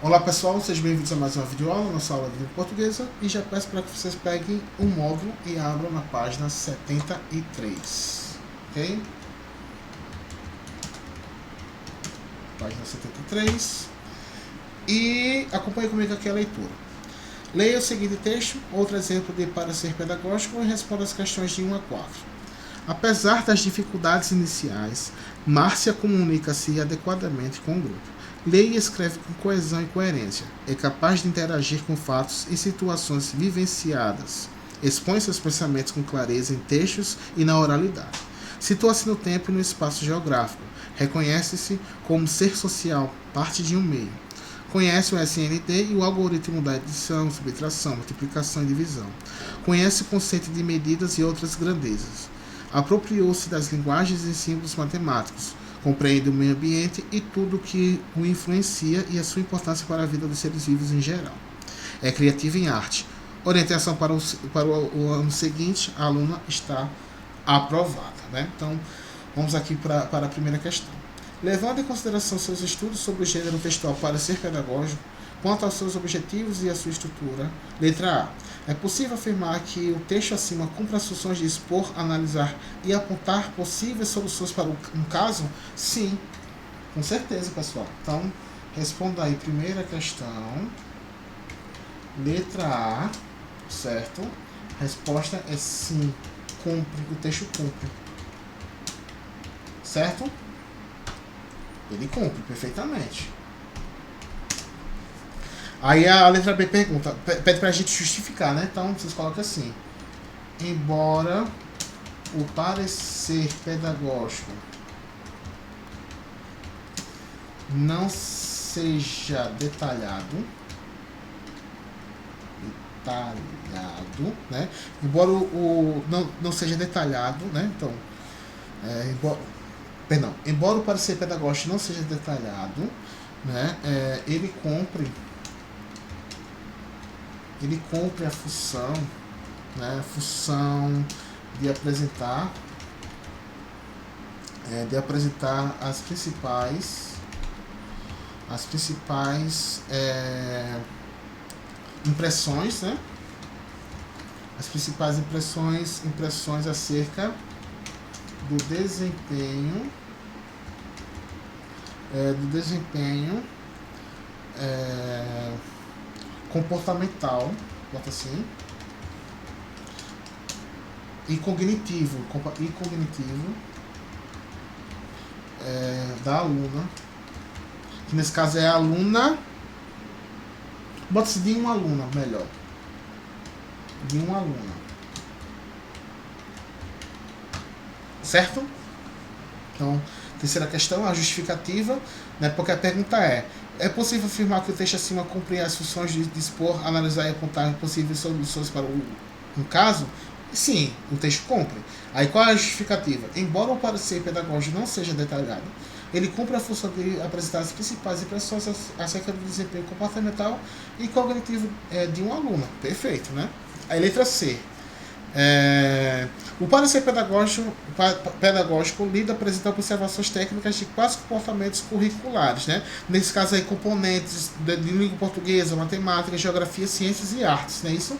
Olá pessoal, sejam bem-vindos a mais uma videoaula, nossa aula de língua portuguesa, e já peço para que vocês peguem o módulo e abram na página 73, ok? Página 73, e acompanhe comigo aqui a leitura. Leia o seguinte texto, outro exemplo de parecer pedagógico, e responda as questões de 1 a 4. Apesar das dificuldades iniciais, Márcia comunica-se adequadamente com o grupo. Lê e escreve com coesão e coerência. É capaz de interagir com fatos e situações vivenciadas. Expõe seus pensamentos com clareza em textos e na oralidade. Situa-se no tempo e no espaço geográfico. Reconhece-se como ser social, parte de um meio. Conhece o SND e o algoritmo da adição, subtração, multiplicação e divisão. Conhece o conceito de medidas e outras grandezas. Apropriou-se das linguagens e símbolos matemáticos. Compreende o meio ambiente e tudo que o influencia e a sua importância para a vida dos seres vivos em geral. É criativa em arte. Orientação para o ano seguinte, a aluna está aprovada. Né? Então, vamos aqui para a primeira questão. Levando em consideração seus estudos sobre o gênero textual para ser pedagógico, quanto aos seus objetivos e a sua estrutura, letra A. É possível afirmar que o texto acima cumpre as funções de expor, analisar e apontar possíveis soluções para um caso? Sim, com certeza, pessoal. Então, responda aí, primeira questão, letra A, certo? Resposta é sim, cumpre, o texto cumpre. Certo? Ele cumpre perfeitamente. Aí a letra B pergunta, pede pra gente justificar, né? Então vocês colocam assim: embora o parecer pedagógico não seja detalhado, né? Embora não seja detalhado, né? Então, embora o parecer pedagógico não seja detalhado, né? Ele cumpre a função, né? A função de apresentar as principais impressões, né? As principais impressões acerca do desempenho comportamental, bota assim, e cognitivo da aluna, que nesse caso é a aluna, bota-se de uma aluna, melhor, de uma aluna, certo? Então, terceira questão, a justificativa, né, porque a pergunta é possível afirmar que o texto acima cumpre as funções de expor, analisar e apontar possíveis soluções para um caso? Sim, o texto cumpre. Aí qual é a justificativa? Embora o parecer pedagógico não seja detalhado, ele cumpre a função de apresentar as principais impressões acerca do desempenho comportamental e cognitivo de um aluno. Perfeito, né? Aí letra C. O parecer pedagógico lida apresenta observações técnicas de quais comportamentos curriculares, né? Nesse caso aí, componentes de língua portuguesa, matemática, geografia, ciências e artes, não é isso?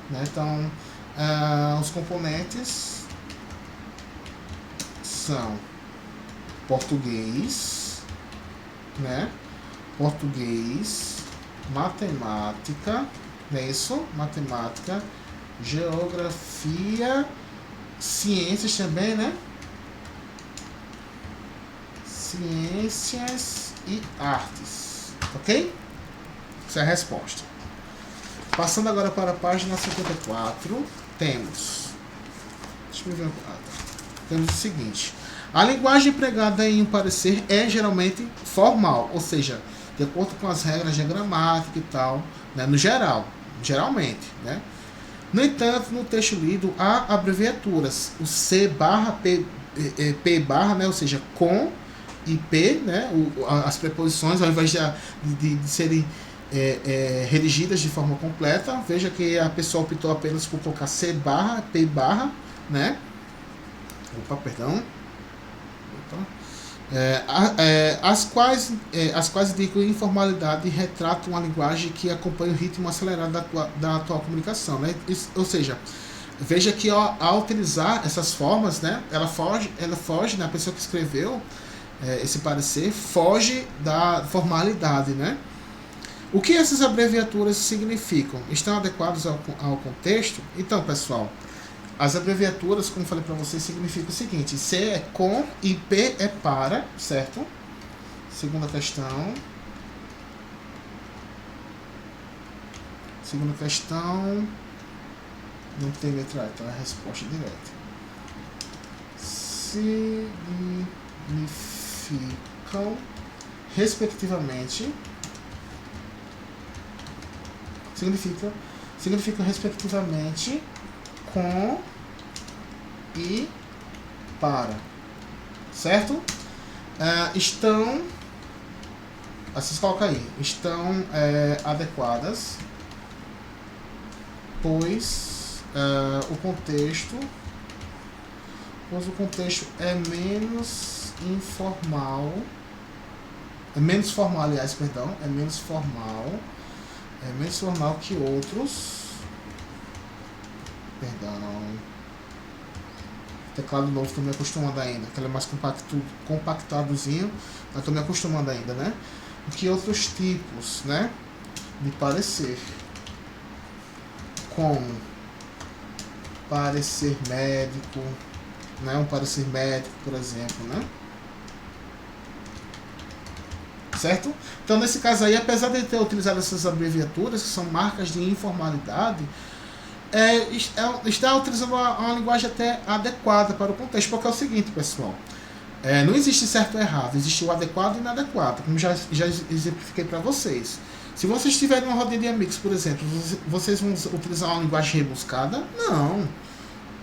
Né? Então, os componentes são português, né? Português, matemática, não é isso? Matemática, geografia, ciências também, né? Ciências e artes, ok? Essa é a resposta. Passando agora para a página 54, temos o seguinte: a linguagem empregada em um parecer é geralmente formal, ou seja, de acordo com as regras de gramática e tal, né, no geral, geralmente, né? No entanto, no texto lido há abreviaturas, o C barra, P barra, né, ou seja, com e P, né, as preposições, ao invés de serem redigidas de forma completa. Veja que a pessoa optou apenas por colocar C barra, P barra, né? Opa, perdão. Opa. As quais indicam informalidade e retratam uma linguagem que acompanha o ritmo acelerado da atual comunicação, né? Ou seja, veja que ao utilizar essas formas, né, ela foge, né, a pessoa que escreveu esse parecer foge da formalidade, né? O que essas abreviaturas significam? Estão adequadas ao contexto? Então, pessoal, as abreviaturas, como falei para vocês, significam o seguinte: C é com e P é para, certo? Segunda questão. Não tem letra A, então é a resposta direta. Significam, respectivamente. Significam respectivamente com e para, certo? Estão, vocês colocam aí, estão adequadas, pois o contexto é menos informal, é menos formal que outros. Teclado novo, estou me acostumando ainda, que ele é mais compactadozinho, mas estou me acostumando ainda, né? Que outros tipos, né, de parecer, como parecer médico, né, um parecer médico, por exemplo, né? Certo? Então, nesse caso aí, apesar de ter utilizado essas abreviaturas, que são marcas de informalidade, está utilizando uma linguagem até adequada para o contexto, porque é o seguinte, pessoal, não existe certo ou errado, existe o adequado e o inadequado, como já exemplifiquei para vocês. Se vocês tiverem uma rodinha de amigos, por exemplo, vocês vão utilizar uma linguagem rebuscada? Não.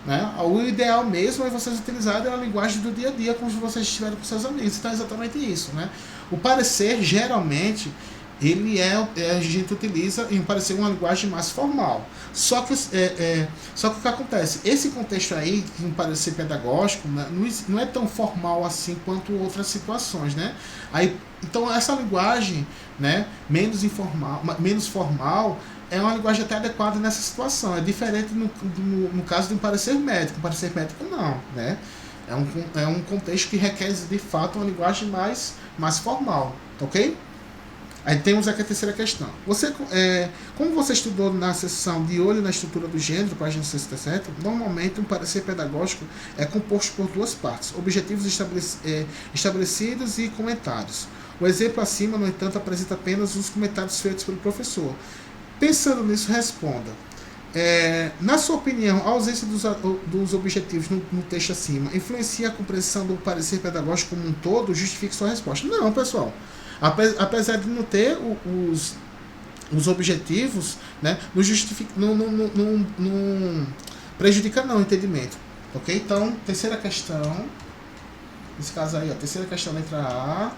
Né? O ideal mesmo é vocês utilizarem a linguagem do dia a dia, como vocês estiverem com seus amigos. Então é exatamente isso, né? O parecer, geralmente, a gente utiliza em parecer uma linguagem mais formal. Só que o que acontece? Esse contexto aí, de um parecer pedagógico, né, não é tão formal assim quanto outras situações, né? Então essa linguagem, né, menos formal, é uma linguagem até adequada nessa situação. É diferente no caso de um parecer médico. Um parecer médico não, né? É um contexto que requer de fato uma linguagem mais formal, ok? Aí temos aqui a terceira questão. Como você estudou na seção de olho na estrutura do gênero, página 67, normalmente um parecer pedagógico é composto por duas partes: objetivos estabelecidos e comentários. O exemplo acima, no entanto, apresenta apenas os comentários feitos pelo professor. Pensando nisso, responda. Na sua opinião, a ausência dos objetivos no texto acima influencia a compreensão do parecer pedagógico como um todo? Justifique sua resposta. Não, pessoal. Apesar de não ter os objetivos, né, não prejudica não o entendimento. Ok? Então, terceira questão. Nesse caso aí, terceira questão, letra A.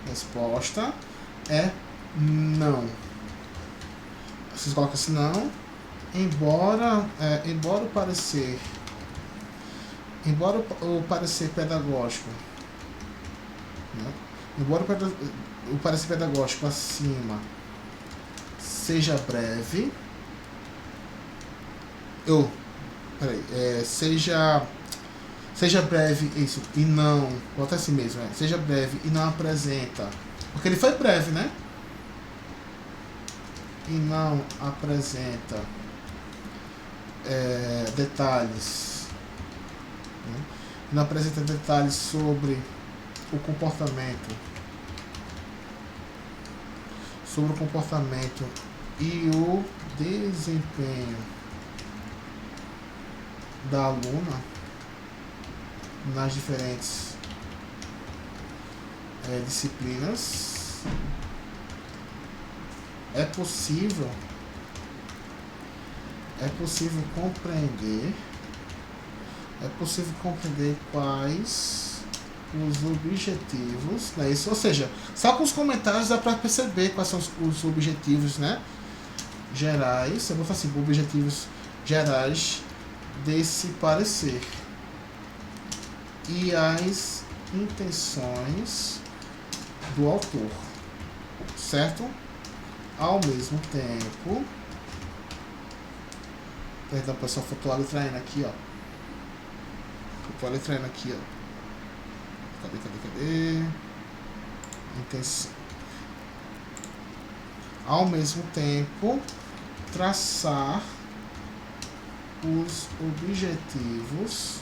Resposta é não. Vocês colocam assim, não. Embora o parecer pedagógico, né? Embora o parecer pedagógico acima seja breve, seja breve, isso, e não, bota assim mesmo, seja breve e não apresenta, porque ele foi breve, né? E não apresenta detalhes, né? Não apresenta detalhes sobre o comportamento e o desempenho da aluna nas diferentes disciplinas, é possível compreender quais os objetivos, né? Isso, ou seja, só com os comentários dá para perceber quais são os objetivos, né, gerais. Eu vou falar assim, objetivos gerais desse parecer e as intenções do autor, certo? Ao mesmo tempo, perdão pessoal, faltou a letra N aqui, ó. Faltou a letra N aqui, ó. Cadê? Intenção. Ao mesmo tempo, traçar os objetivos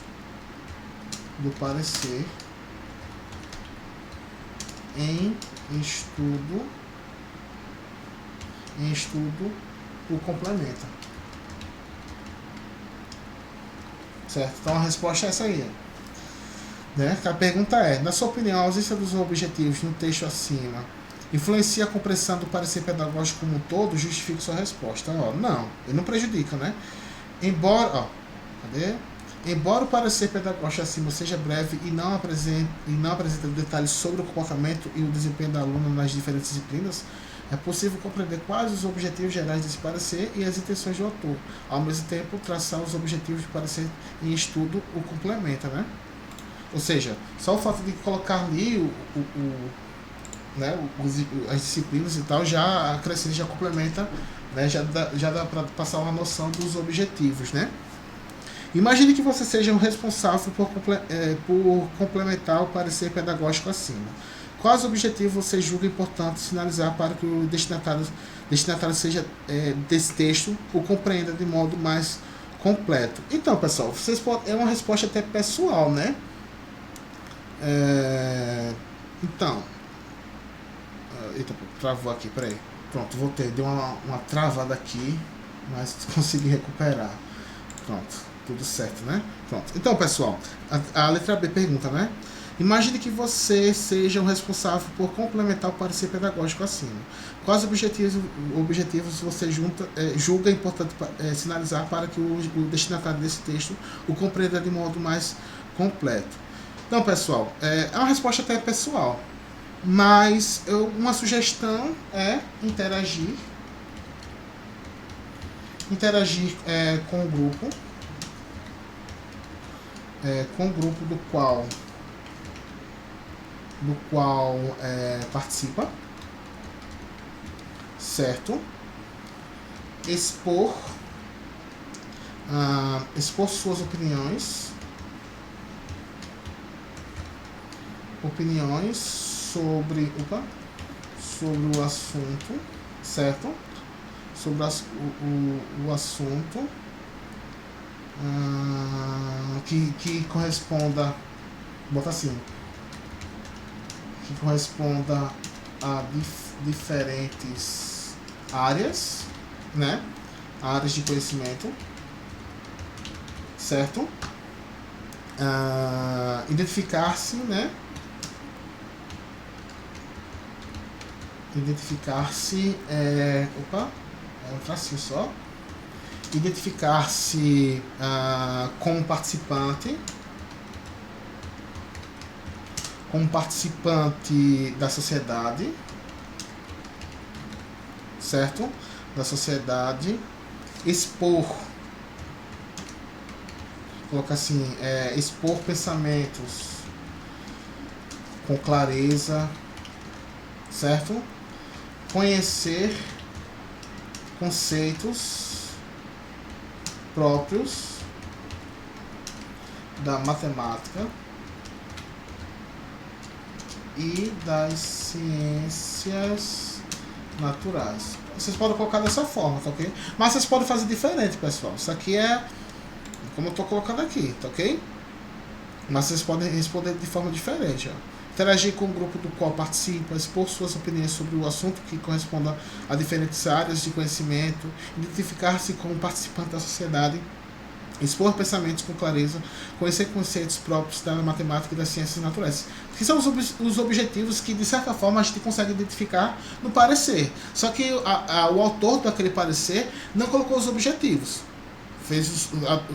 do parecer em estudo o complementa. Certo? Então a resposta é essa aí. Né? A pergunta é, na sua opinião, a ausência dos objetivos no texto acima influencia a compreensão do parecer pedagógico como um todo? Justifique sua resposta. Ó, não, ele não prejudica, né? Embora o parecer pedagógico acima seja breve e não apresenta detalhes sobre o comportamento e o desempenho da aluna nas diferentes disciplinas, é possível compreender quais os objetivos gerais desse parecer e as intenções do autor. Ao mesmo tempo, traçar os objetivos do parecer em estudo o complementa, né? Ou seja, só o fato de colocar ali as disciplinas e tal, já acrescenta, já complementa, né? Já dá para passar uma noção dos objetivos, né? Imagine que você seja o responsável por complementar o parecer pedagógico acima. Quais objetivos você julga importante sinalizar para que o destinatário seja desse texto o compreenda de modo mais completo? Então, pessoal, é uma resposta até pessoal, né? Então, eita, travou aqui, peraí. Pronto, voltei, deu uma travada aqui, mas consegui recuperar. Pronto, tudo certo, né? Pronto. Então, pessoal, a letra B pergunta, né? Imagine que você seja o responsável por complementar o parecer pedagógico acima. Quais objetivos você julga importante sinalizar para que o destinatário desse texto o compreenda de modo mais completo? Então, pessoal, é uma resposta até pessoal, mas uma sugestão é interagir com o grupo, do qual participa, certo? Expor suas opiniões sobre o assunto, certo? Sobre o assunto que corresponda, bota assim, que corresponda a diferentes áreas, né? Áreas de conhecimento, certo? Identificar-se, né? Identificar-se, um tracinho só. Identificar-se como participante da sociedade, certo? Da sociedade, colocar assim, expor pensamentos com clareza, certo? Conhecer conceitos próprios da matemática e das ciências naturais. Vocês podem colocar dessa forma, tá ok? Mas vocês podem fazer diferente, pessoal. Isso aqui é como eu estou colocando aqui, tá ok? Mas vocês podem responder de forma diferente, ó. Interagir com o grupo do qual participa, expor suas opiniões sobre o assunto que corresponda a diferentes áreas de conhecimento, identificar-se como participante da sociedade, expor pensamentos com clareza, conhecer conceitos próprios da matemática e das ciências naturais. Que são os objetivos que, de certa forma, a gente consegue identificar no parecer. Só que o autor daquele parecer não colocou os objetivos.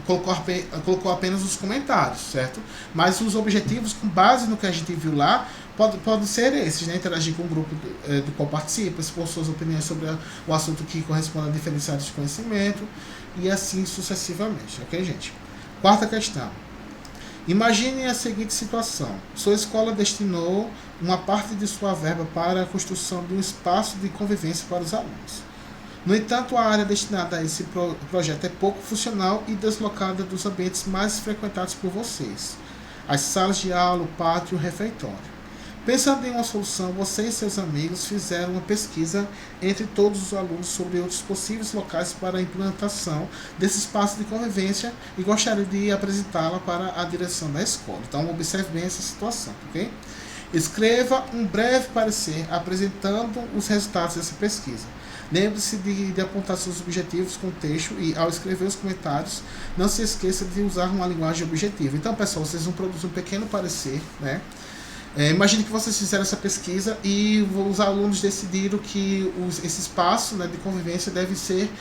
Colocou apenas os comentários, certo? Mas os objetivos, com base no que a gente viu lá, podem ser esses, né? Interagir com o grupo do qual participa, expor suas opiniões sobre o assunto que corresponde a diferentes áreas de conhecimento, e assim sucessivamente, ok, gente? Quarta questão. Imagine a seguinte situação. Sua escola destinou uma parte de sua verba para a construção de um espaço de convivência para os alunos. No entanto, a área destinada a esse projeto é pouco funcional e deslocada dos ambientes mais frequentados por vocês. As salas de aula, o pátio e o refeitório. Pensando em uma solução, você e seus amigos fizeram uma pesquisa entre todos os alunos sobre outros possíveis locais para a implantação desse espaço de convivência e gostaria de apresentá-la para a direção da escola. Então, observe bem essa situação, ok? Escreva um breve parecer apresentando os resultados dessa pesquisa. Lembre-se de apontar seus objetivos com o texto e, ao escrever os comentários, não se esqueça de usar uma linguagem objetiva. Então, pessoal, vocês vão produzir um pequeno parecer, né? Imagine que vocês fizeram essa pesquisa e os alunos decidiram que esse espaço, né, de convivência deve ser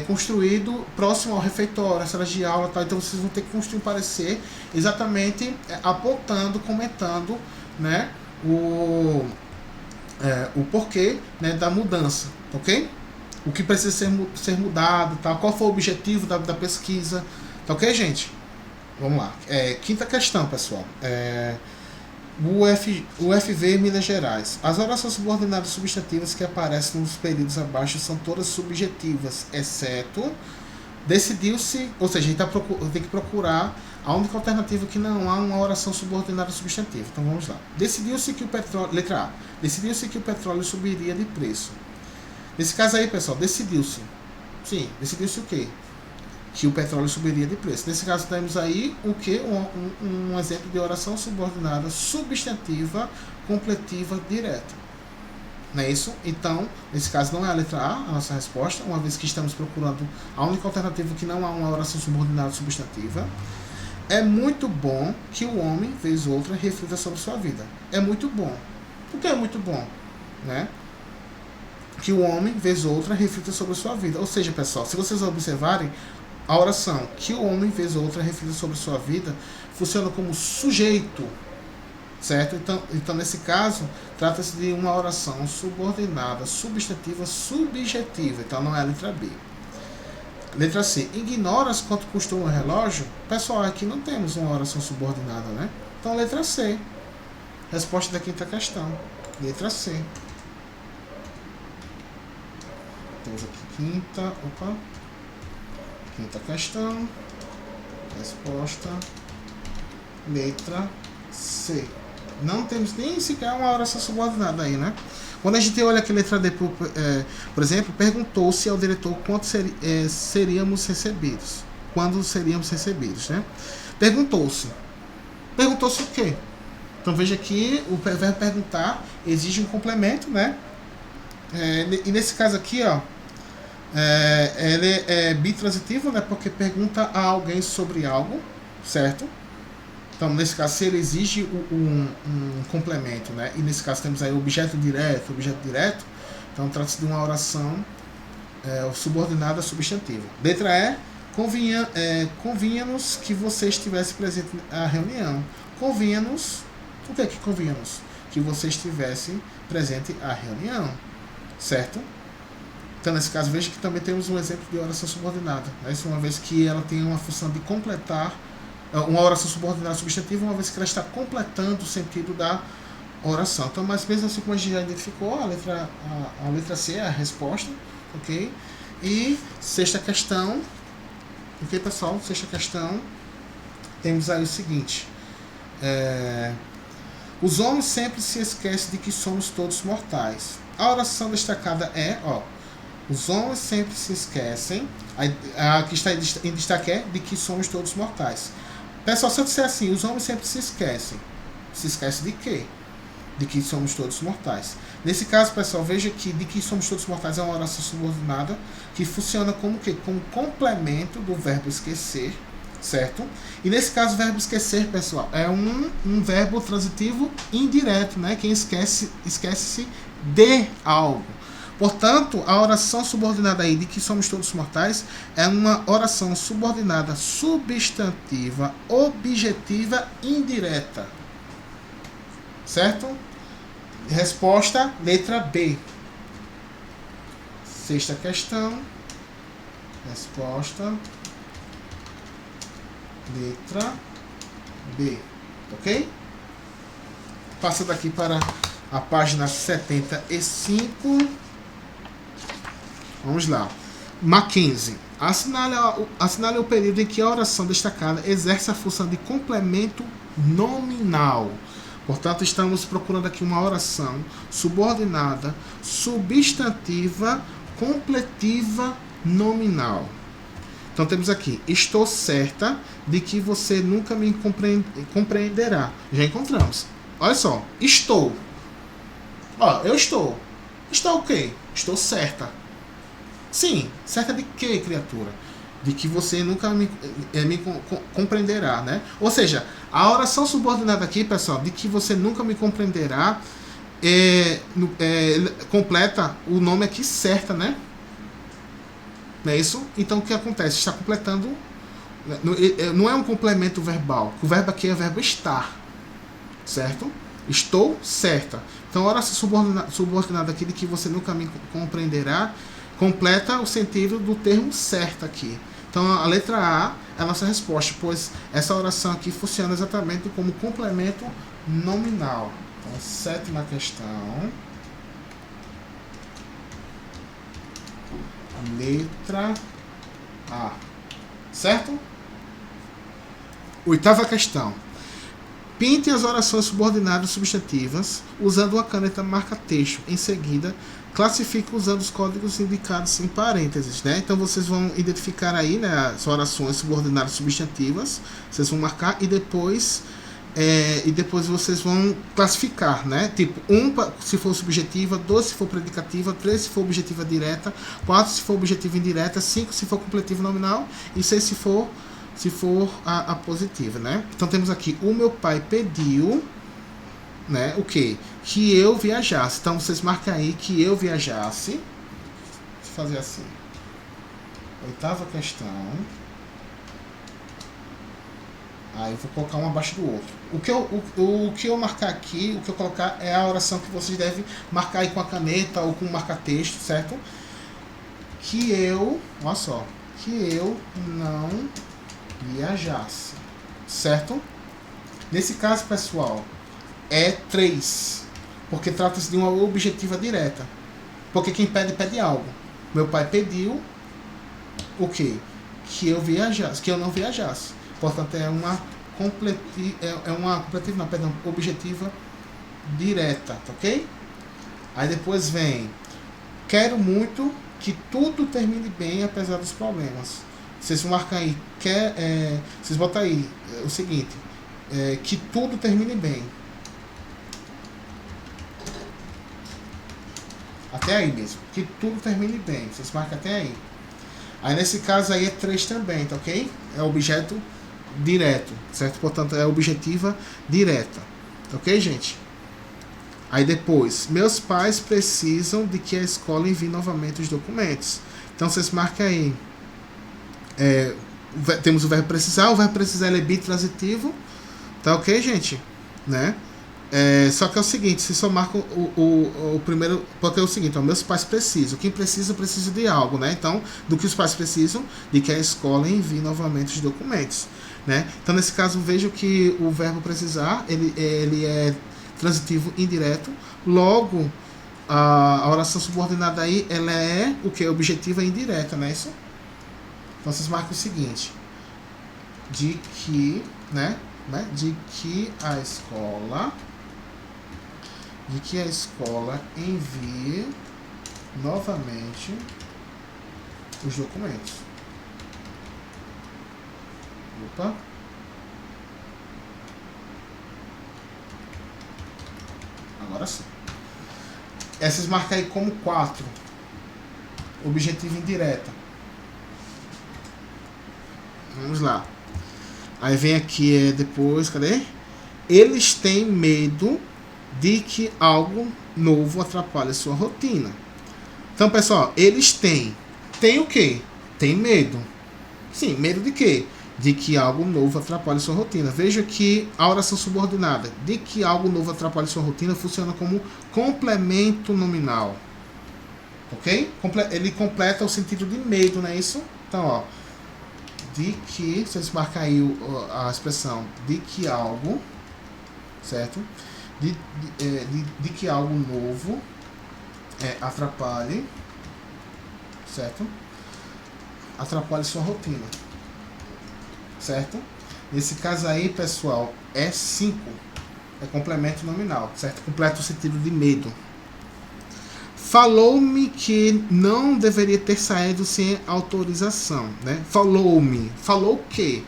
construído próximo ao refeitório, às salas de aula, tal. Então vocês vão ter que construir um parecer exatamente apontando, comentando, né, o porquê, né, da mudança, ok? O que precisa ser mudado, tal. Qual foi o objetivo da pesquisa, tá ok, gente? Vamos lá. Quinta questão, pessoal. O FV Minas Gerais. As orações subordinadas substantivas que aparecem nos períodos abaixo são todas subjetivas, exceto decidiu-se, ou seja, a gente tem que procurar a única alternativa que não há uma oração subordinada substantiva. Então vamos lá. Decidiu-se que o petróleo, letra A, decidiu-se que o petróleo subiria de preço. Nesse caso aí, pessoal, decidiu-se. Sim, decidiu-se o quê? Que o petróleo subiria de preço. Nesse caso, temos aí o que? Um exemplo de oração subordinada substantiva completiva direta. Não é isso? Então, nesse caso, não é a letra A, a nossa resposta, uma vez que estamos procurando a única alternativa que não há uma oração subordinada substantiva. É muito bom que o homem, vez outra, reflita sobre sua vida. É muito bom. Por que é muito bom? Né? Que o homem, vez outra, reflita sobre sua vida. Ou seja, pessoal, se vocês observarem, a oração que o homem, vez outra, reflita sobre sua vida, funciona como sujeito, certo? Então nesse caso, trata-se de uma oração subordinada, substantiva, subjetiva. Então, não é a letra B. Letra C. Ignoras quanto custou um relógio? Pessoal, aqui não temos uma oração subordinada, né? Então, letra C. Resposta da quinta questão. Letra C. Temos aqui quinta questão, resposta, letra C. Não temos nem sequer uma oração subordinada aí, né? Quando a gente olha aqui a letra D, por exemplo, perguntou-se ao diretor quanto seríamos recebidos. Quando seríamos recebidos, né? Perguntou-se. Perguntou-se o quê? Então veja que o verbo perguntar exige um complemento, né? E nesse caso aqui, ó, ele é bitransitivo, né? Porque pergunta a alguém sobre algo, certo? Então, nesse caso, se ele exige um complemento, né? E nesse caso temos aí objeto direto. Então, trata-se de uma oração subordinada substantiva. Letra E, convinha-nos que você estivesse presente na reunião. Convinha-nos, o que é que convinha-nos? Que você estivesse presente à reunião, certo? Então, nesse caso, veja que também temos um exemplo de oração subordinada, né? Isso uma vez que ela tem uma função de completar, uma oração subordinada substantiva, uma vez que ela está completando o sentido da oração. Então, mas mesmo assim como a gente já identificou, a letra C é a resposta, ok? E sexta questão, ok, pessoal? Sexta questão, temos aí o seguinte: os homens sempre se esquecem de que somos todos mortais. A oração destacada é, os homens sempre se esquecem, a que está em destaque é de que somos todos mortais. Pessoal, se eu disser assim, os homens sempre se esquecem. Se esquecem de quê? De que somos todos mortais. Nesse caso, pessoal, veja que de que somos todos mortais é uma oração subordinada que funciona como o quê? Como complemento do verbo esquecer, certo? E nesse caso, o verbo esquecer, pessoal, é um verbo transitivo indireto, né? Quem esquece-se de algo. Portanto, a oração subordinada aí de que somos todos mortais é uma oração subordinada substantiva, objetiva, indireta. Certo? Resposta, letra B. Sexta questão. Resposta, letra B. Ok? Passa daqui para a página 75. Vamos lá. Mackenzie. Assinale o período em que a oração destacada exerce a função de complemento nominal. Portanto, estamos procurando aqui uma oração subordinada, substantiva, completiva, nominal. Então temos aqui, estou certa de que você nunca me compreenderá. Já encontramos. Olha só, estou. Ó, eu estou. Estou o quê? Estou certa. Sim, certa de quê, criatura? De que você nunca me compreenderá, né? Ou seja, a oração subordinada aqui, pessoal, de que você nunca me compreenderá, completa o nome aqui certa, né? Não é isso? Então o que acontece? Está completando. Não é um complemento verbal. O verbo aqui é o verbo estar. Certo? Estou certa. Então a oração subordinada aqui de que você nunca me compreenderá completa o sentido do termo certo aqui. Então a letra A é a nossa resposta, pois essa oração aqui funciona exatamente como complemento nominal. Então, sétima questão. Letra A. Certo? Oitava questão. Pinte as orações subordinadas substantivas usando uma caneta marca-texto. Em seguida, classifique usando os códigos indicados em parênteses, né? Então vocês vão identificar aí, né, as orações subordinadas substantivas. Vocês vão marcar e depois vocês vão classificar, né? Tipo, 1 se for subjetiva, 2 se for predicativa, 3 se for objetiva direta, 4 se for objetiva indireta, 5 se for completiva nominal e 6 se for a positiva, né? Então temos aqui, o meu pai pediu, né, o quê? Que eu viajasse. Então vocês marcam aí que eu viajasse. Vou fazer assim. Oitava questão. Aí eu vou colocar um abaixo do outro. O que eu marcar aqui, o que eu colocar é a oração que vocês devem marcar aí com a caneta ou com o marca-texto, certo? Que eu, olha só, que eu não viajasse, certo? Nesse caso, pessoal, é 3, porque trata-se de uma objetiva direta. Porque quem pede algo. Meu pai pediu o quê? Que eu viajasse, que eu não viajasse. Portanto, é uma objetiva direta, tá ok? Aí depois vem, quero muito que tudo termine bem apesar dos problemas. Vocês marcam aí, vocês botam aí o seguinte, que tudo termine bem. Até aí mesmo, que tudo termine bem. Vocês marcam até aí. Aí nesse caso aí é 3 também, tá ok? É objeto direto, certo? Portanto, é objetiva direta. Ok, gente? Aí depois, meus pais precisam de que a escola envie novamente os documentos. Então, vocês marcam aí. Temos o verbo precisar. O verbo precisar ele é bitransitivo. Tá ok, gente? Né? Só que é o seguinte, você só marca o primeiro, porque é o seguinte, ó, meus pais precisam. Quem precisa de algo, né? Então, do que os pais precisam? De que a escola envie novamente os documentos. Né? Então, nesse caso, vejo que o verbo precisar, ele é transitivo indireto. Logo, a oração subordinada aí, ela é o que? Objetiva indireta, não é isso? Então, vocês marcam o seguinte. De que, né? De que a escola envie novamente os documentos. Opa. Agora sim. Essas marcam aí como 4. Objetiva indireta. Vamos lá. Aí vem aqui depois, cadê? Eles têm medo de que algo novo atrapalhe a sua rotina. Então, pessoal, eles têm. Tem o quê? Tem medo. Sim, medo de quê? De que algo novo atrapalhe sua rotina. Veja que a oração subordinada de que algo novo atrapalhe sua rotina funciona como complemento nominal. Ok? Ele completa o sentido de medo, não é isso? Então, ó. de que, vocês marcam aí a expressão de que algo, certo? De que algo novo atrapalhe, certo? Atrapalhe sua rotina, certo? Nesse caso aí, pessoal, é 5, é complemento nominal, certo? Completa o sentido de medo. Falou-me que não deveria ter saído sem autorização, né? Falou-me, falou o quê?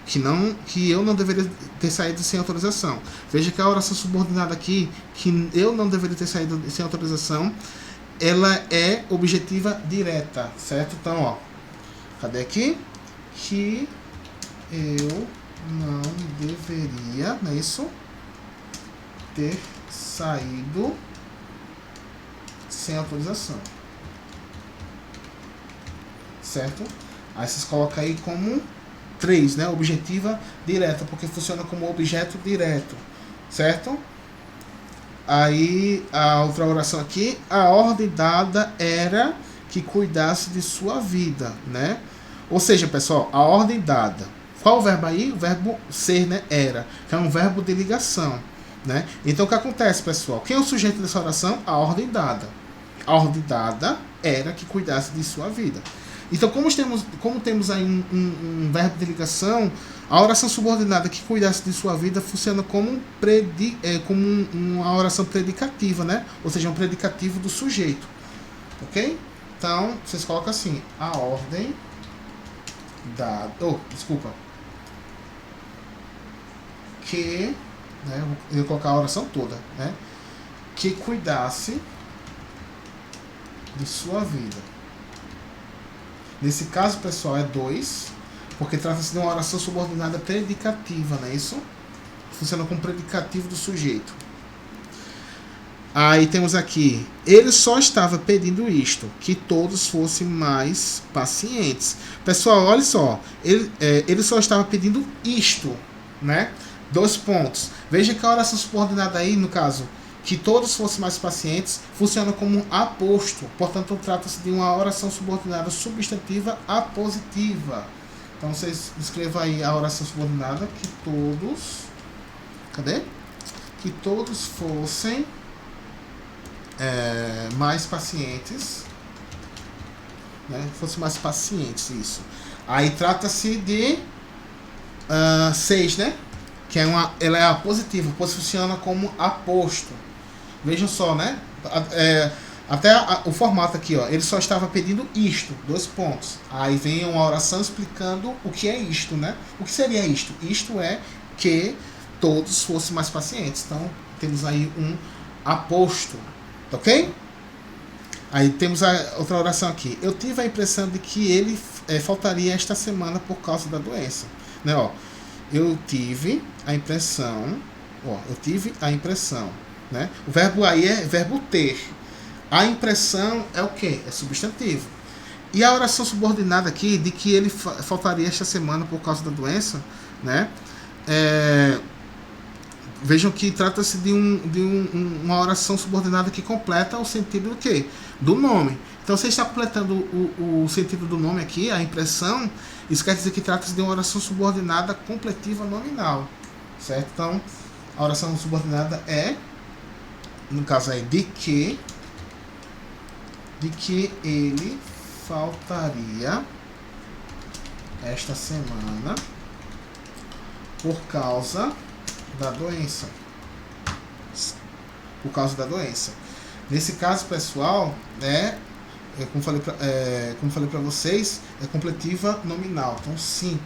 Que eu não deveria ter saído sem autorização. Veja que a oração subordinada aqui, que eu não deveria ter saído sem autorização, ela é objetiva direta, certo? Então, ó, cadê aqui? Que eu não deveria, não é isso? Ter saído sem autorização, certo? Aí vocês colocam aí como 3, né? Objetiva direta, porque funciona como objeto direto, certo? Aí a outra oração aqui, a ordem dada era que cuidasse de sua vida, né? Ou seja, pessoal, a ordem dada. Qual o verbo aí? O verbo ser, né? Era, que é um verbo de ligação, né? Então o que acontece, pessoal? Quem é o sujeito dessa oração? A ordem dada. A ordem dada era que cuidasse de sua vida. Então, como temos aí um verbo de ligação, a oração subordinada que cuidasse de sua vida funciona como, uma oração predicativa, né? Ou seja, um predicativo do sujeito. Ok? Então, vocês colocam assim, a ordem dada... Que... né? Eu vou colocar a oração toda, né? Que cuidasse de sua vida. Nesse caso, pessoal, é 2, porque trata-se de uma oração subordinada predicativa, não é isso? Funciona como predicativo do sujeito. Aí temos aqui, ele só estava pedindo isto, que todos fossem mais pacientes. Pessoal, olha só, ele só estava pedindo isto, né? 2 pontos. Veja que a oração subordinada aí, no caso, que todos fossem mais pacientes, funciona como aposto. Portanto, trata-se de uma oração subordinada substantiva apositiva. Então, vocês escrevam aí a oração subordinada, que todos... Cadê? Que todos fossem mais pacientes. Né? Fossem mais pacientes, isso. Aí, trata-se de 6, né? Que ela é apositiva, pois funciona como aposto. Vejam só, né? Até o formato aqui, ó. Ele só estava pedindo isto, 2 pontos. Aí vem uma oração explicando o que é isto, né? O que seria isto? Isto é que todos fossem mais pacientes. Então, temos aí um aposto, ok? Aí temos a outra oração aqui. Eu tive a impressão de que ele faltaria esta semana por causa da doença, né? Ó, eu tive a impressão, né? O verbo aí é verbo ter. A impressão é o quê? É substantivo. E a oração subordinada aqui, de que ele faltaria esta semana por causa da doença, né? Vejam que trata-se de uma oração subordinada que completa o sentido do quê? Do nome. Então, você está completando o sentido do nome aqui, a impressão, isso quer dizer que trata-se de uma oração subordinada completiva nominal, certo? Então, a oração subordinada é, no caso aí, de que ele faltaria esta semana por causa da doença. Por causa da doença. Nesse caso, pessoal, como falei para vocês, é completiva nominal. Então, 5.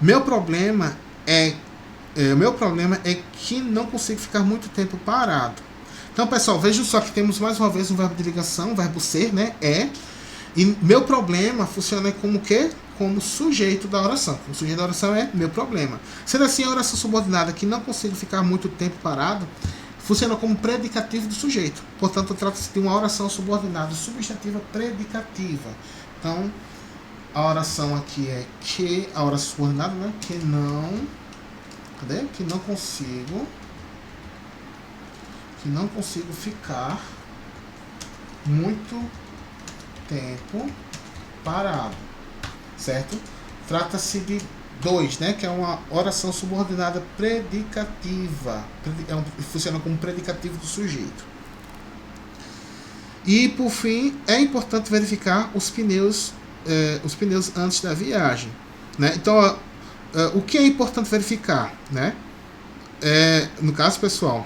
Meu problema é que não consigo ficar muito tempo parado. Então, pessoal, vejam só que temos mais uma vez um verbo de ligação, um verbo ser, né? E meu problema funciona como o quê? Como sujeito da oração. O sujeito da oração é meu problema. Sendo assim, a oração subordinada que não consigo ficar muito tempo parado funciona como predicativo do sujeito. Portanto, trata-se de uma oração subordinada substantiva predicativa. Então, a oração aqui é que, a oração subordinada, né? Que não... Cadê? Que não consigo ficar muito tempo separado, certo? Trata-se de 2, né, que é uma oração subordinada predicativa, funciona como predicativo do sujeito. E por fim, é importante verificar os pneus antes da viagem, né? Então, o que é importante verificar, né? No caso, pessoal,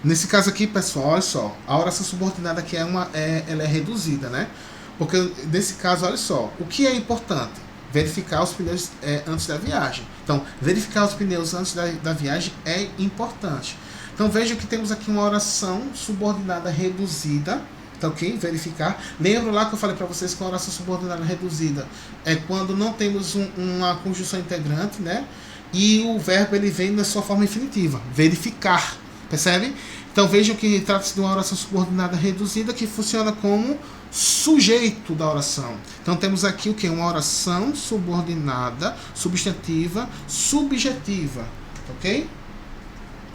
nesse caso aqui, pessoal, olha só, a oração subordinada aqui ela é reduzida, né? Porque nesse caso, olha só, o que é importante? Verificar os pneus antes da viagem. Então, verificar os pneus antes da viagem é importante. Então, vejam que temos aqui uma oração subordinada reduzida, tá ok? Verificar. Lembro lá que eu falei para vocês que a oração subordinada reduzida é quando não temos uma conjunção integrante, né? E o verbo ele vem na sua forma infinitiva. Verificar. Percebe? Então vejam que trata-se de uma oração subordinada reduzida que funciona como sujeito da oração. Então temos aqui o que? Uma oração subordinada, substantiva, subjetiva. Ok?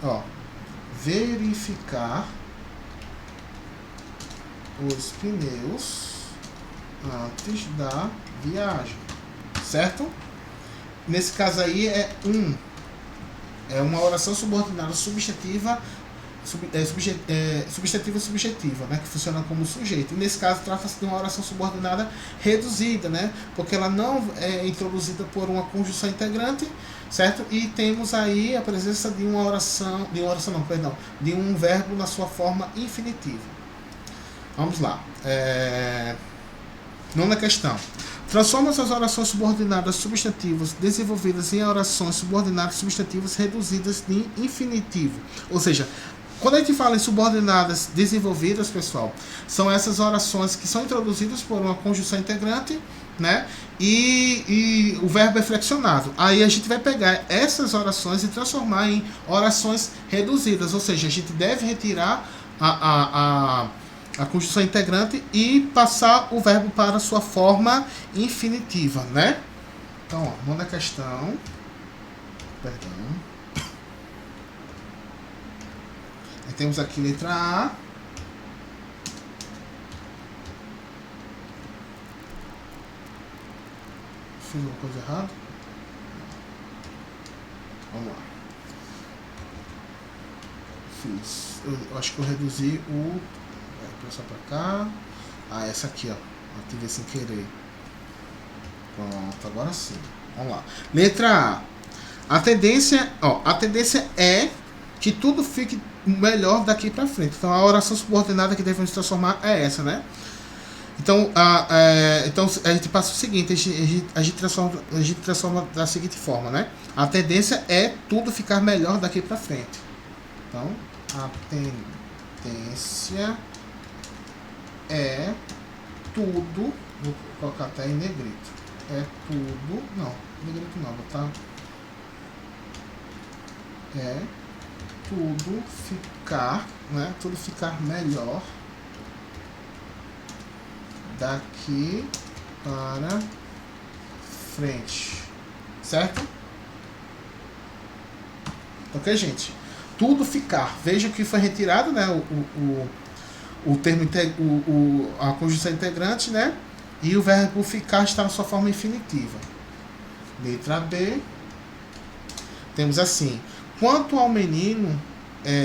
Ó, verificar os pneus antes da viagem. Certo? Nesse caso aí é uma oração subordinada substantiva, substantiva subjetiva, né, que funciona como sujeito. E nesse caso trata-se de uma oração subordinada reduzida, né, porque ela não é introduzida por uma conjunção integrante, certo? E temos aí a presença de de um verbo na sua forma infinitiva. Vamos lá. Nona questão. Transforma as orações subordinadas substantivas desenvolvidas em orações subordinadas substantivas reduzidas de infinitivo. Ou seja, quando a gente fala em subordinadas desenvolvidas, pessoal, são essas orações que são introduzidas por uma conjunção integrante, né? E o verbo é flexionado. Aí a gente vai pegar essas orações e transformar em orações reduzidas. Ou seja, a gente deve retirar a conjunção integrante e passar o verbo para sua forma infinitiva, né? Então, ó, nona questão. Perdão. Aí temos aqui letra A. Fiz uma coisa errada? Vamos lá. Fiz. Eu acho que eu reduzi o... Passar pra cá. Essa aqui, ó. Ativei sem querer. Pronto, agora sim. Vamos lá. Letra A. A tendência é que tudo fique melhor daqui pra frente. Então, a oração subordinada que devemos transformar é essa, né? Então, então a gente passa o seguinte, a gente transforma da seguinte forma, né? A tendência é tudo ficar melhor daqui pra frente. Então, a tendência é tudo, vou colocar até em negrito, é tudo, não, negrito não, tá? É tudo ficar, né? Tudo ficar melhor daqui para frente, certo? Ok, gente? Tudo ficar, veja que foi retirado, né? O termo a conjunção integrante, né? E o verbo ficar está na sua forma infinitiva. Letra B. Temos assim: quanto ao menino,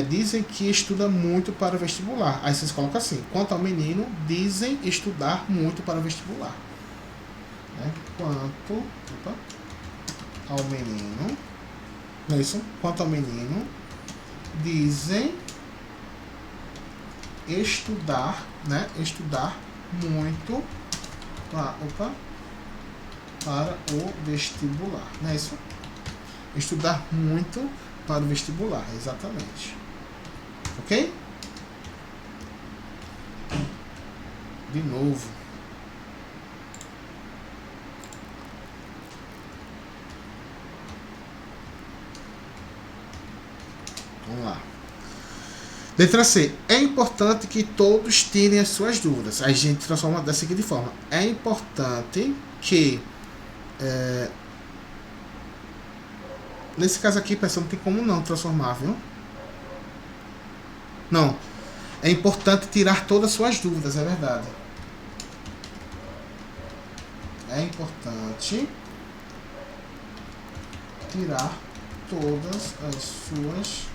dizem que estuda muito para o vestibular. Aí vocês colocam assim: quanto ao menino, dizem estudar muito para o vestibular. Né? Quanto ao menino, não é isso? Quanto ao menino, dizem estudar, né? Estudar muito para o vestibular, não é isso? Estudar muito para o vestibular, exatamente. Ok? De novo. Vamos lá. Letra C. É importante que todos tirem as suas dúvidas. A gente transforma da seguinte forma. É importante que... nesse caso aqui, pessoal, não tem como não transformar, viu? Não. É importante tirar todas as suas dúvidas, é verdade. É importante tirar todas as suas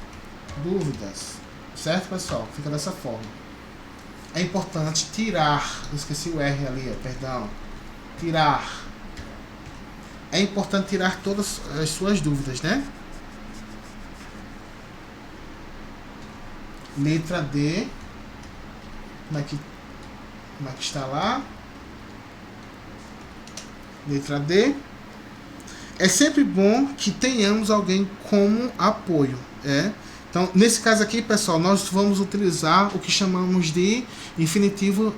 dúvidas. Certo, pessoal? Fica dessa forma. É importante tirar. Esqueci o R ali, perdão. Tirar. É importante tirar todas as suas dúvidas, né? Letra D. Como é que está lá? Letra D. É sempre bom que tenhamos alguém como apoio. Então, nesse caso aqui, pessoal, nós vamos utilizar o que chamamos de infinitivo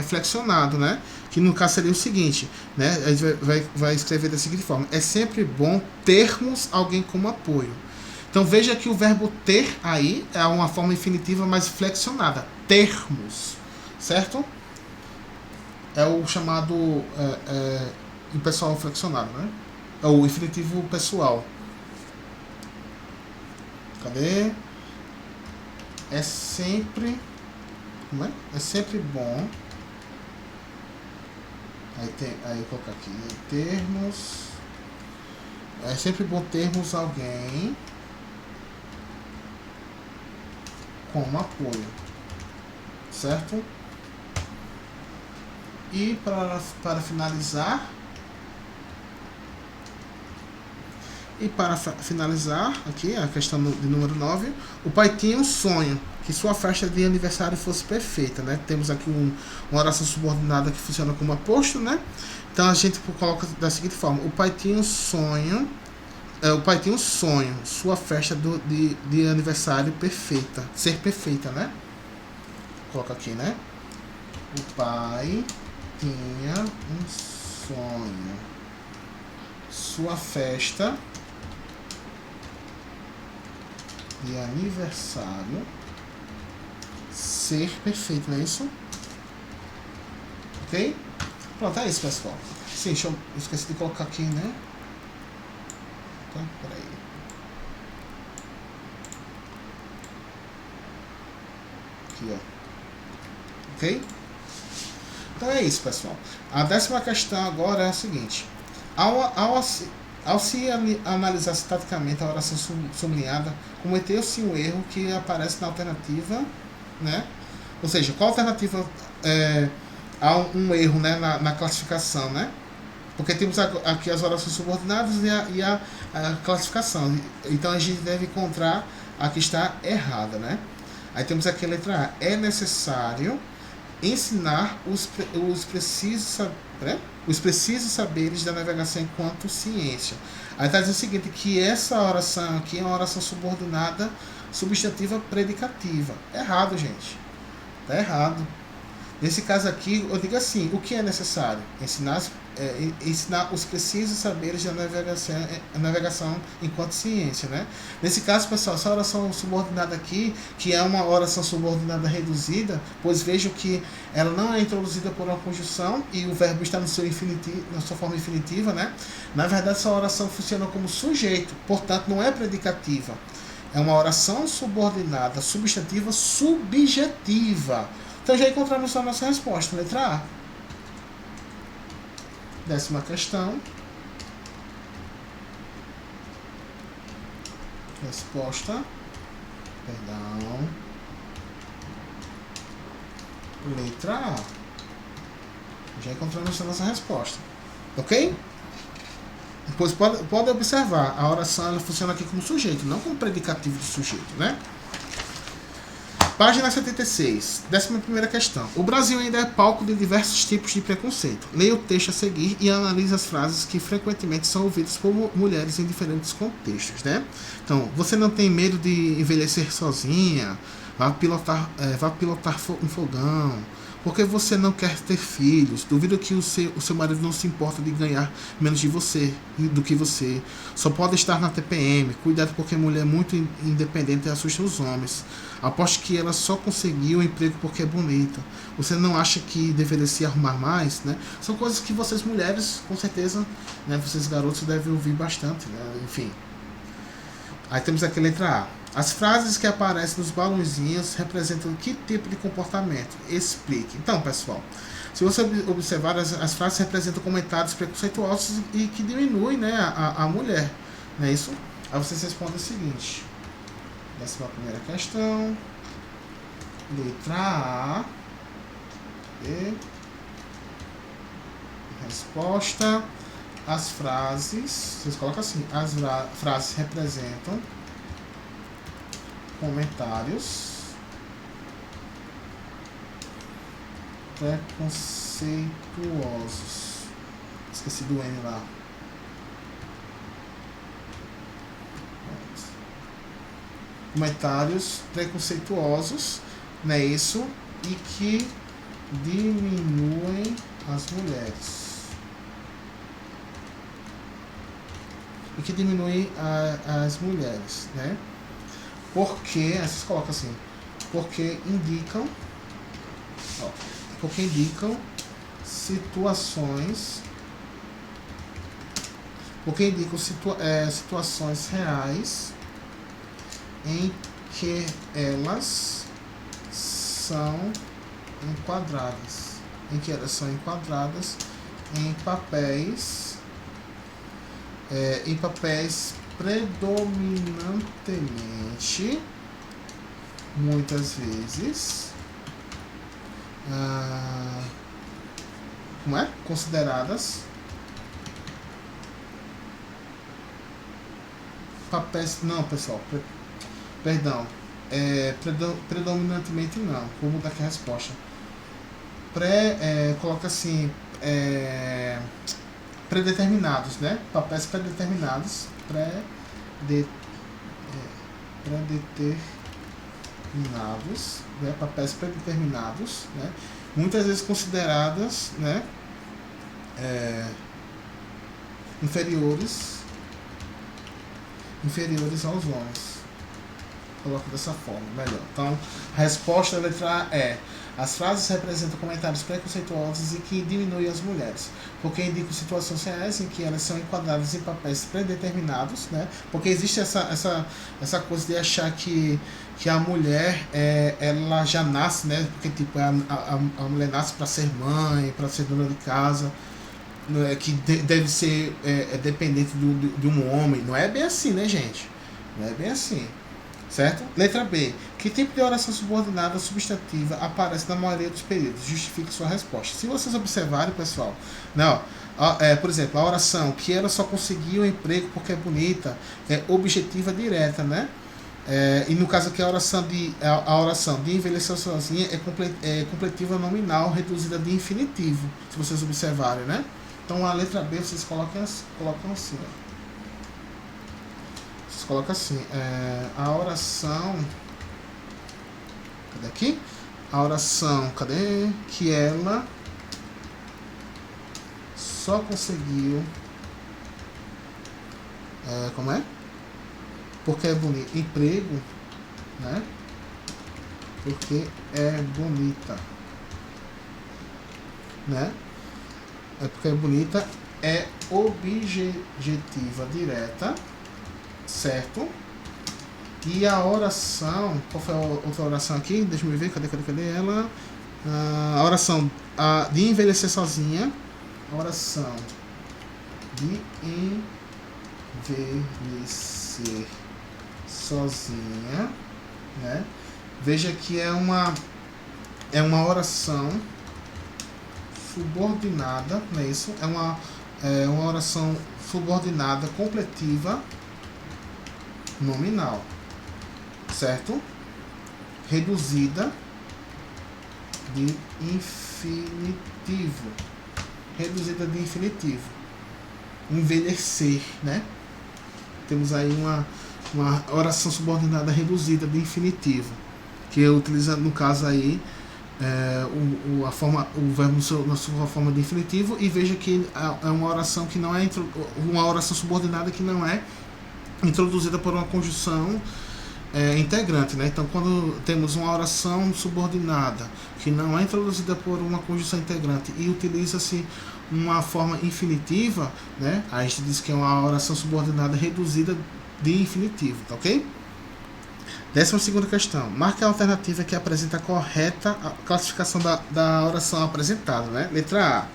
flexionado, né? Que no caso seria o seguinte, né? A gente vai escrever da seguinte forma: é sempre bom termos alguém como apoio. Então, veja que o verbo ter aí é uma forma infinitiva, mas flexionada. Termos, certo? É o chamado impessoal flexionado, né? É o infinitivo pessoal. Cadê? É sempre... Como é? É sempre bom. Aí colocar aqui. Termos... É sempre bom termos alguém como apoio. Certo? E para finalizar... E para finalizar, aqui a questão de número 9, o pai tinha um sonho, que sua festa de aniversário fosse perfeita, né? Temos aqui uma oração subordinada que funciona como aposto, né? Então a gente coloca da seguinte forma: o pai tinha um sonho, sua festa de aniversário perfeita, ser perfeita, né? Coloca aqui, né? O pai tinha um sonho, sua festa de aniversário ser perfeito, não é isso? Ok? Pronto, é isso, pessoal. Sim, eu esqueci de colocar aqui, né? Então, peraí. Aqui, ó. Ok? Então é isso, pessoal. A 10ª questão agora é a seguinte: ao se analisar sintaticamente a oração sublinhada, cometeu-se um erro que aparece na alternativa, né? Ou seja, qual alternativa há um erro, né, na classificação, né? Porque temos aqui as orações subordinadas e a classificação. Então a gente deve encontrar a que está errada, né? Aí temos aqui a letra A. É necessário ensinar os precisos saberes da navegação enquanto ciência. Aí está dizendo o seguinte, que essa oração aqui é uma oração subordinada substantiva predicativa. Errado, gente. Está errado. Nesse caso aqui, eu digo assim: o que é necessário? Ensinar os precisos saberes da navegação enquanto ciência, né? Nesse caso, pessoal, essa oração subordinada aqui, que é uma oração subordinada reduzida, pois vejam que ela não é introduzida por uma conjunção e o verbo está no seu na sua forma infinitiva, né? Na verdade, essa oração funciona como sujeito, portanto, não é predicativa. É uma oração subordinada, substantiva, subjetiva. Então já encontramos a nossa resposta, letra A. 10ª questão. Resposta. Perdão. Letra A. Já encontramos a nossa resposta. Ok? Depois pode observar, a oração ela funciona aqui como sujeito, não como predicativo de sujeito, né? Página 76, 11ª questão. O Brasil ainda é palco de diversos tipos de preconceito. Leia o texto a seguir e analise as frases que frequentemente são ouvidas por mulheres em diferentes contextos, né? Então, você não tem medo de envelhecer sozinha? Vá pilotar um fogão. Porque você não quer ter filhos? Duvido que o seu marido não se importa de ganhar menos do que você. Só pode estar na TPM. Cuidado, porque mulher muito independente assusta os homens. Aposto que ela só conseguiu um emprego porque é bonita. Você não acha que deveria se arrumar mais, né? São coisas que vocês mulheres, com certeza, né, vocês garotos devem ouvir bastante, né? Enfim. Aí temos aqui a letra A. As frases que aparecem nos balãozinhos representam que tipo de comportamento? Explique. Então, pessoal, se você observar, as frases representam comentários preconceituosos e que diminuem, né, a mulher. Não é isso? Aí vocês respondem o seguinte. Essa é a primeira questão. Letra A. E resposta. As frases, vocês colocam assim, as frases representam comentários preconceituosos. Esqueci do N lá. Comentários preconceituosos, não é isso? E que diminuem as mulheres. E que diminuem as mulheres, né? Porque, vocês colocam assim, porque indicam situações, situações reais em que elas são enquadradas, em papéis predominantemente, muitas vezes, consideradas papéis, não, pessoal, perdão, predominantemente não, vou mudar aqui a resposta. Coloca assim, predeterminados, né? Papéis predeterminados, predeterminados, né? Papéis predeterminados, né? Muitas vezes consideradas, né? Inferiores aos homens. Coloco dessa forma, melhor. Então, a resposta da letra A é: as frases representam comentários preconceituosos e que diminuem as mulheres, porque indicam situações reais em que elas são enquadradas em papéis predeterminados, né? Porque existe essa coisa de achar que a mulher ela já nasce, né? Porque tipo a mulher nasce para ser mãe, para ser dona de casa, né? Que deve ser dependente de um homem. Não é bem assim, né, gente? Não é bem assim. Certo? Letra B. Que tipo de oração subordinada substantiva aparece na maioria dos períodos? Justifique sua resposta. Se vocês observarem, pessoal, não, por exemplo, a oração que ela só conseguiu um emprego porque é bonita é objetiva direta, né? E no caso aqui a oração de envelhecer sozinha é completiva nominal reduzida de infinitivo, se vocês observarem, né? Então a letra B vocês colocam assim, ó. Coloca assim, a oração, cadê aqui? A oração, que ela só conseguiu, porque é bonito, emprego, né? Porque é bonita, né? Porque é bonita, é objetiva direta, certo? E a oração, qual foi a outra oração aqui? Deixa eu ver, cadê ela? A oração de envelhecer sozinha. A oração de envelhecer sozinha, né? Veja que é uma oração subordinada, não é isso? É uma oração subordinada completiva nominal, certo? Reduzida de infinitivo. Envelhecer, né? Temos aí uma oração subordinada reduzida de infinitivo, que utiliza, no caso aí, o verbo na sua forma de infinitivo, e veja que é uma oração que não é uma oração subordinada que não é introduzida por uma conjunção integrante, né? Então, quando temos uma oração subordinada que não é introduzida por uma conjunção integrante e utiliza-se uma forma infinitiva, né? Aí a gente diz que é uma oração subordinada reduzida de infinitivo, tá ok? 12ª questão. Marque a alternativa que apresenta a correta classificação da oração apresentada, né? Letra A.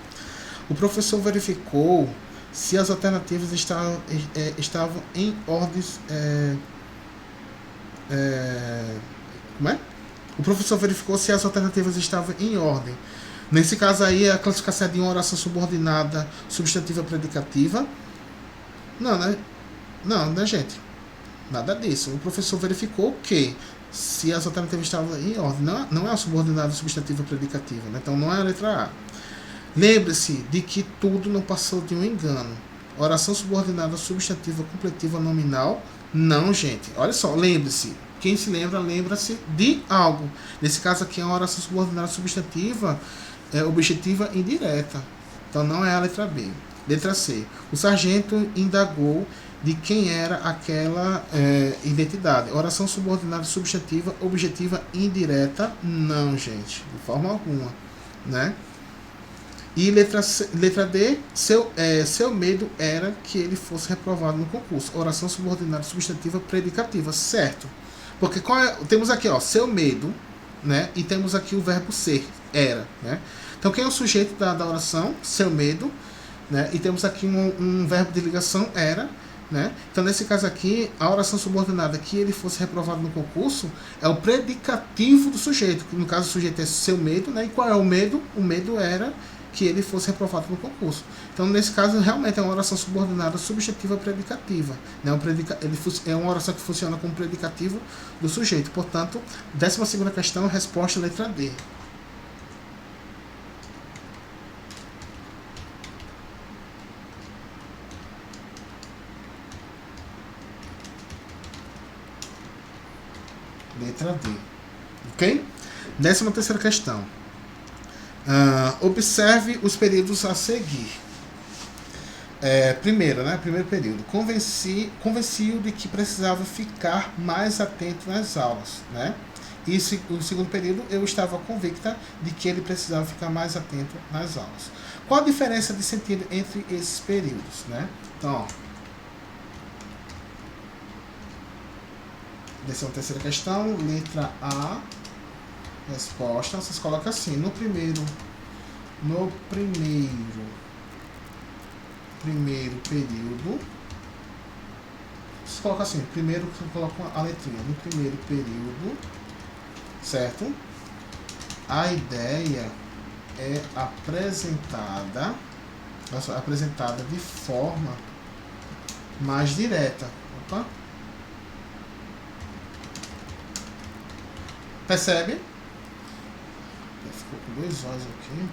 O professor verificou se as alternativas estavam em ordens... como é? O professor verificou se as alternativas estavam em ordem. Nesse caso aí, a classificação é de uma oração subordinada, substantiva, predicativa. Não, né? Não, né, gente? Nada disso. O professor verificou que se as alternativas estavam em ordem. Não é a subordinada, substantiva, predicativa, né? Então não é a letra A. Lembre-se de que tudo não passou de um engano. Oração subordinada, substantiva, completiva, nominal. Não, gente. Olha só, lembre-se. Quem se lembra, lembra-se de algo. Nesse caso aqui é uma oração subordinada substantiva, objetiva indireta. Então não é a letra B. Letra C. O sargento indagou de quem era aquela identidade. Oração subordinada substantiva, objetiva indireta. Não, gente. De forma alguma. Né? E letra D, seu medo era que ele fosse reprovado no concurso. Oração subordinada substantiva predicativa, certo? Porque temos aqui, ó, seu medo, né? E temos aqui o verbo ser, era, né? Então quem é o sujeito da oração? Seu medo, né? E temos aqui um verbo de ligação, era, né? Então nesse caso aqui, a oração subordinada que ele fosse reprovado no concurso é o predicativo do sujeito, que no caso o sujeito é seu medo, né? E qual é o medo? O medo era que ele fosse reprovado no concurso. Então, nesse caso, realmente é uma oração subordinada substantiva predicativa. Né? É uma oração que funciona como predicativo do sujeito. Portanto, 12ª questão, resposta letra D. Letra D. Ok? 13ª questão. Observe os períodos a seguir. Primeiro período. Convenci-o de que precisava ficar mais atento nas aulas. Né? E o segundo período, eu estava convicta de que ele precisava ficar mais atento nas aulas. Qual a diferença de sentido entre esses períodos? Né? Então, 13ª questão, letra A. Resposta, vocês colocam assim, no primeiro período, vocês colocam assim, primeiro colocam a letrinha, no primeiro período, certo? A ideia é apresentada de forma mais direta. Opa. Percebe? Ficou com dois olhos aqui.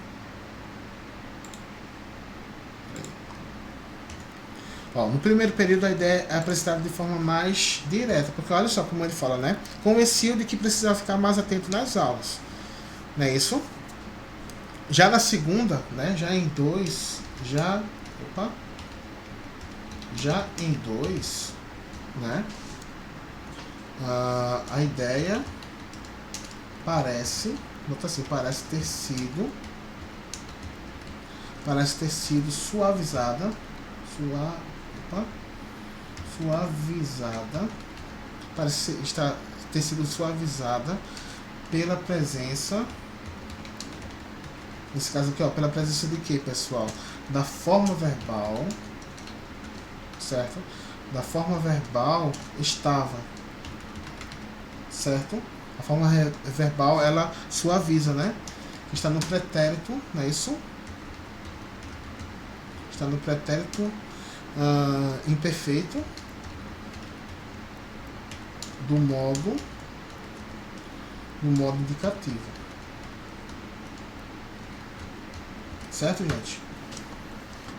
Ó, no primeiro período a ideia é apresentada de forma mais direta, porque olha só como ele fala, né? Convencido de que precisava ficar mais atento nas aulas. Não é isso? Já na segunda, né? Já em 2, né? A ideia parece ter sido suavizada, ter sido suavizada pela presença, nesse caso aqui, ó, pela presença de quê, pessoal? Da forma verbal, certo? Da forma verbal estava, certo? A forma verbal, ela suaviza, né? Está no pretérito, não é isso? Está no pretérito imperfeito do modo indicativo. Certo, gente?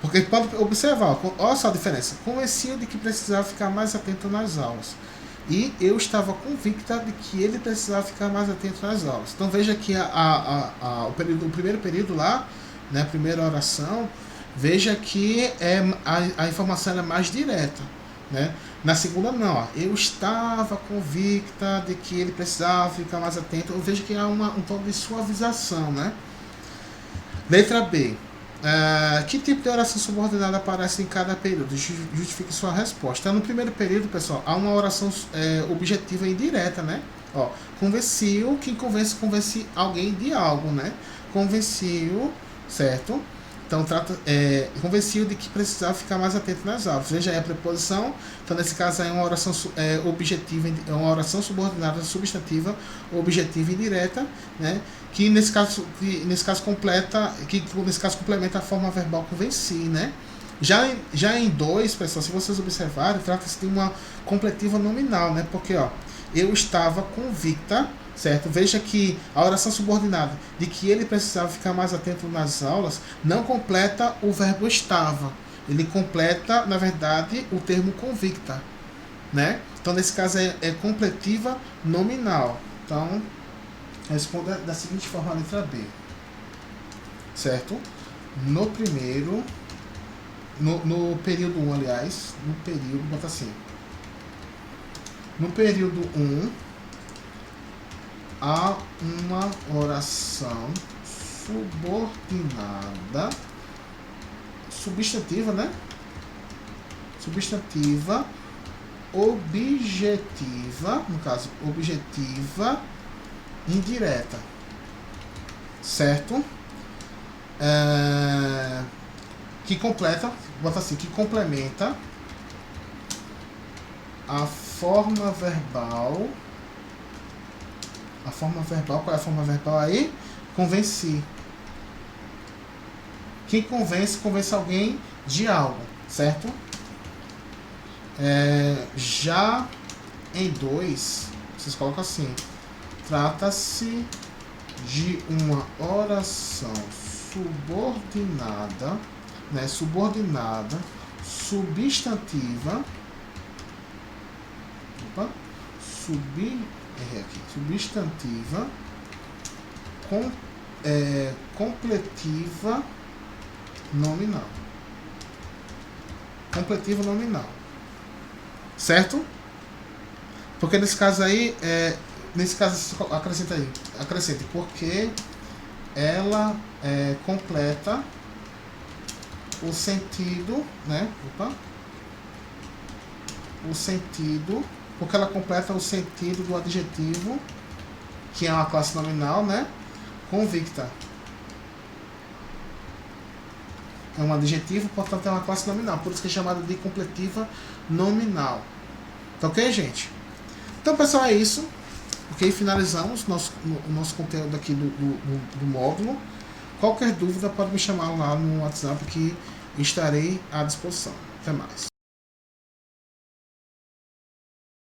Porque pode observar, olha só a diferença. Convencia de que precisava ficar mais atento nas aulas. E eu estava convicta de que ele precisava ficar mais atento nas aulas. Então veja que o primeiro período lá, né, a primeira oração, veja que a informação é mais direta. Né? Na segunda não, ó, eu estava convicta de que ele precisava ficar mais atento. Eu vejo que há um tom de suavização. Né? Letra B. Que tipo de oração subordinada aparece em cada período? Justifique sua resposta. No primeiro período, pessoal, há uma oração objetiva e indireta, né? Ó, convenciu, quem convence alguém de algo, né? Convenciu, certo? Então, convenciu de que precisava ficar mais atento nas aulas. Veja aí a preposição. Então, nesse caso, é uma oração objetiva, é uma oração subordinada substantiva, objetiva e indireta, né? Que nesse caso complementa a forma verbal convenci, né? Já em 2, pessoal, se vocês observarem, trata-se de uma completiva nominal, né? Porque, ó, eu estava convicta, certo? Veja que a oração subordinada de que ele precisava ficar mais atento nas aulas não completa o verbo estava. Ele completa, na verdade, o termo convicta, né? Então, nesse caso, é completiva nominal. Então, responda da seguinte forma a letra B. Certo? No primeiro... No período 1, aliás. No período... Bota assim. No período 1... há uma oração subordinada, substantiva, né? Substantiva, objetiva, no caso, objetiva, indireta, certo? Que completa, bota assim, que complementa a forma verbal. A forma verbal, qual é a forma verbal aí? Convenci. Quem convence alguém de algo, certo? Já em 2, vocês colocam assim: trata-se de uma oração subordinada, né? Subordinada, substantiva. Opa, substantiva, completiva nominal. Completiva nominal. Certo? Porque nesse caso aí, acrescente, porque ela completa o sentido, né? O sentido, porque ela completa o sentido do adjetivo, que é uma classe nominal, né? Convicta. É um adjetivo, portanto é uma classe nominal. Por isso que é chamada de completiva nominal. Tá ok, gente? Então, pessoal, é isso. Ok? Finalizamos o nosso conteúdo aqui do módulo. Qualquer dúvida pode me chamar lá no WhatsApp que estarei à disposição. Até mais.